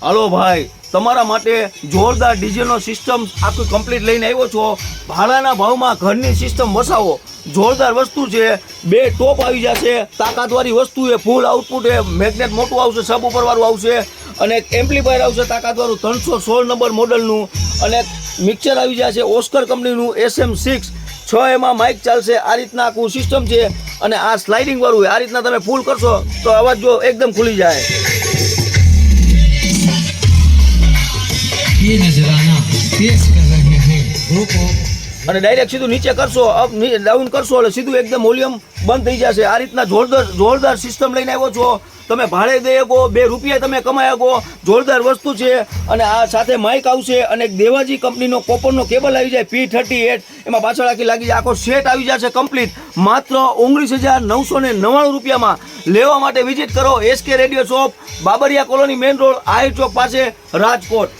હાલો ભાઈ, તમારા માટે જોરદાર ડીજેનો સિસ્ટમ આખું કમ્પ્લીટ લઈને આવ્યો છો. ભાડાના ભાવમાં ઘરની સિસ્ટમ વસાવો. જોરદાર વસ્તુ છે. 2 ટોપ આવી જશે, તાકાતવાળી વસ્તુ છે, ફૂલ આઉટપુટ છે, મેગ્નેટ મોટું આવશે, સબ ઉપરવાળું આવશે અને એક એમ્પ્લીફાયર આવશે તાકાતવાળું 316 નંબર મોડલનું અને મિક્સર આવી જશે ઓસ્કર કંપનીનું SM6. 6 એમાં માઇક ચાલશે. આ રીતના આખું સિસ્ટમ છે અને આ સ્લાઇડિંગ વાળું છે. આ રીતના તમે ફૂલ કરશો તો અવાજ જો એકદમ ખુલી જાય. ये नजराना पेश कर रहे हैं ग्रुप અને ડાયરેક્ટ સીધું નીચે કરશો, અપ ડાઉન કરશો એટલે સીધું એકદમ વોલ્યુમ બંધ થઈ જશે. આ રીતના જોરદાર સિસ્ટમ લઈને આવ્યો છો. તમે ભાડે દઈ શકો, 2 રૂપિયા તમે કમાઈ શકો. જોરદાર વસ્તુ છે અને આ સાથે માઇક આવશે અને એક દેવાજી કંપનીનો કોપરનો કેબલ આવી જાય P38. એમાં પાછળ આખી લાગી જાય. આખો સેટ આવી જશે કમ્પ્લીટ માત્ર 19,999 રૂપિયામાં. લેવા માટે વિઝિટ કરો SK radio shop, Babariya colony main road, Ahir Chowk પાસે, રાજકોટ.